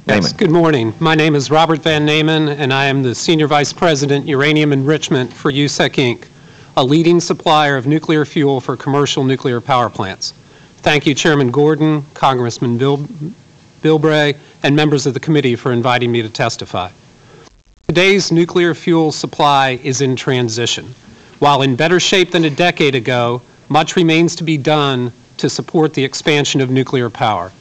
Yes, good morning. My name is Robert Van Namen, and I am the Senior Vice President, Uranium Enrichment for USEC Inc., a leading supplier of nuclear fuel for commercial nuclear power plants. Thank you, Chairman Gordon, Congressman Bilbray, and members of the committee for inviting me to testify. Today's nuclear fuel supply is in transition. While in better shape than a decade ago, much remains to be done to support the expansion of nuclear power.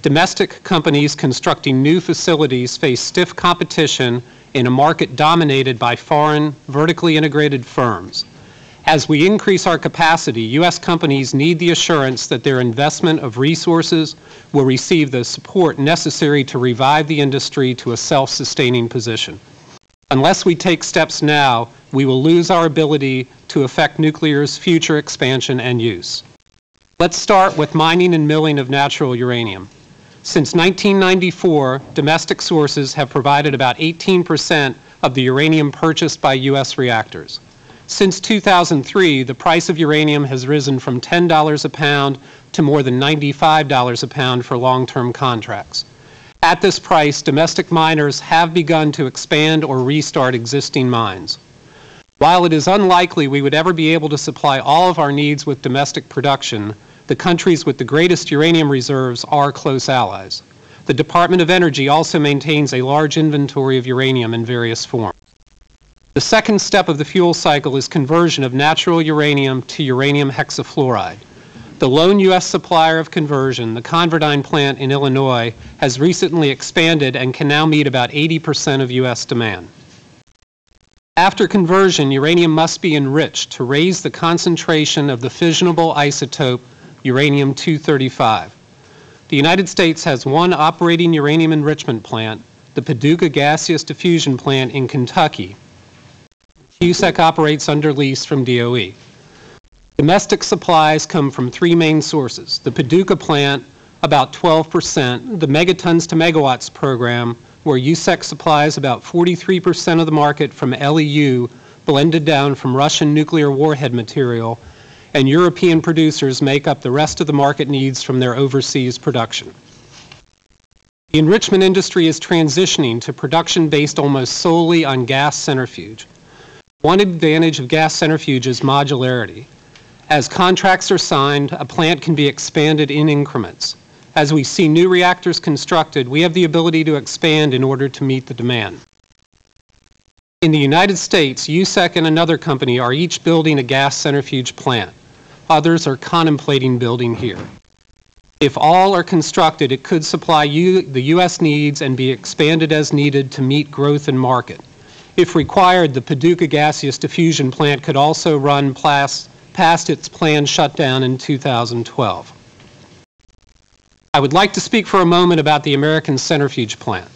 Domestic companies constructing new facilities face stiff competition in a market dominated by foreign, vertically integrated firms. As we increase our capacity, U.S. companies need the assurance that their investment of resources will receive the support necessary to revive the industry to a self-sustaining position. Unless we take steps now, we will lose our ability to affect nuclear's future expansion and use. Let's start with mining and milling of natural uranium. Since 1994, domestic sources have provided about 18% of the uranium purchased by U.S. reactors. Since 2003, the price of uranium has risen from $10 a pound to more than $95 a pound for long-term contracts. At this price, domestic miners have begun to expand or restart existing mines. While it is unlikely we would ever be able to supply all of our needs with domestic production, the countries with the greatest uranium reserves are close allies. The Department of Energy also maintains a large inventory of uranium in various forms. The second step of the fuel cycle is conversion of natural uranium to uranium hexafluoride. The lone U.S. supplier of conversion, the Converdyne plant in Illinois, has recently expanded and can now meet about 80% of U.S. demand. After conversion, uranium must be enriched to raise the concentration of the fissionable isotope uranium-235. The United States has one operating uranium enrichment plant, the Paducah Gaseous Diffusion Plant in Kentucky. USEC operates under lease from DOE. Domestic supplies come from three main sources. The Paducah plant, about 12%, the Megatons to Megawatts program, where USEC supplies about 43% of the market from LEU, blended down from Russian nuclear warhead material, and European producers make up the rest of the market needs from their overseas production. The enrichment industry is transitioning to production based almost solely on gas centrifuge. One advantage of gas centrifuge is modularity. As contracts are signed, a plant can be expanded in increments. As we see new reactors constructed, we have the ability to expand in order to meet the demand. In the United States, USEC and another company are each building a gas centrifuge plant. Others are contemplating building here. If all are constructed, it could supply the U.S. needs and be expanded as needed to meet growth in market. If required, the Paducah Gaseous Diffusion Plant could also run past its planned shutdown in 2012. I would like to speak for a moment about the American centrifuge plant.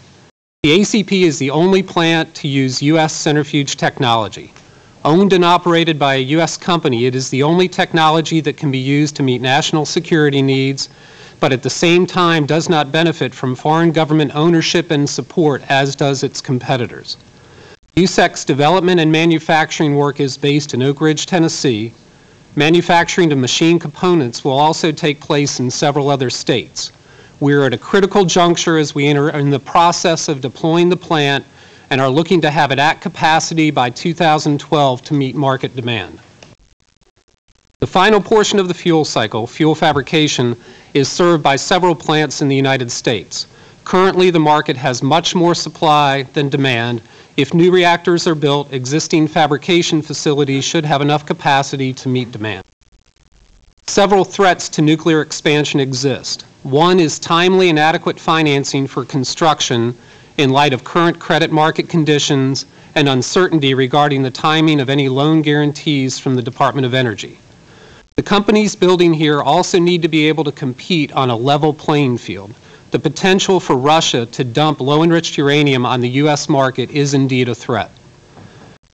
The ACP is the only plant to use U.S. centrifuge technology. Owned and operated by a U.S. company, it is the only technology that can be used to meet national security needs, but at the same time does not benefit from foreign government ownership and support as does its competitors. USEC's development and manufacturing work is based in Oak Ridge, Tennessee. Manufacturing of machine components will also take place in several other states. We are at a critical juncture as we enter in the process of deploying the plant and are looking to have it at capacity by 2012 to meet market demand. The final portion of the fuel cycle, fuel fabrication, is served by several plants in the United States. Currently, the market has much more supply than demand. If new reactors are built, existing fabrication facilities should have enough capacity to meet demand. Several threats to nuclear expansion exist. One is timely and adequate financing for construction in light of current credit market conditions and uncertainty regarding the timing of any loan guarantees from the Department of Energy. The companies building here also need to be able to compete on a level playing field. The potential for Russia to dump low-enriched uranium on the U.S. market is indeed a threat.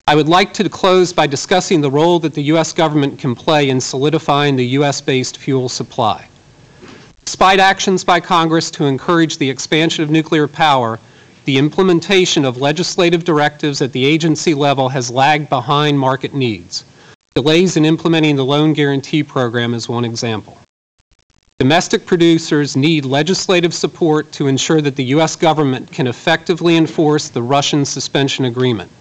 I would like to close by discussing the role that the U.S. government can play in solidifying the U.S.-based fuel supply. Despite actions by Congress to encourage the expansion of nuclear power, the implementation of legislative directives at the agency level has lagged behind market needs. Delays in implementing the loan guarantee program is one example. Domestic producers need legislative support to ensure that the U.S. government can effectively enforce the Russian suspension agreement.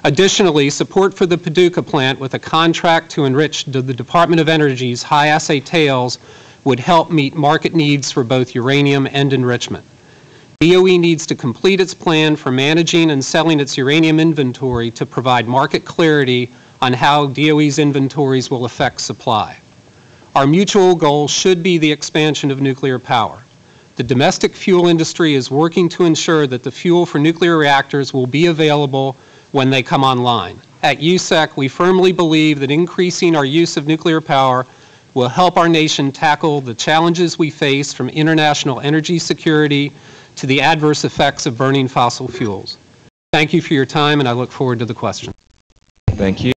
Additionally, support for the Paducah plant with a contract to enrich the Department of Energy's high-assay tails would help meet market needs for both uranium and enrichment. DOE needs to complete its plan for managing and selling its uranium inventory to provide market clarity on how DOE's inventories will affect supply. Our mutual goal should be the expansion of nuclear power. The domestic fuel industry is working to ensure that the fuel for nuclear reactors will be available when they come online. At USEC, we firmly believe that increasing our use of nuclear power will help our nation tackle the challenges we face, from international energy security to the adverse effects of burning fossil fuels. Thank you for your time, and I look forward to the question. Thank you.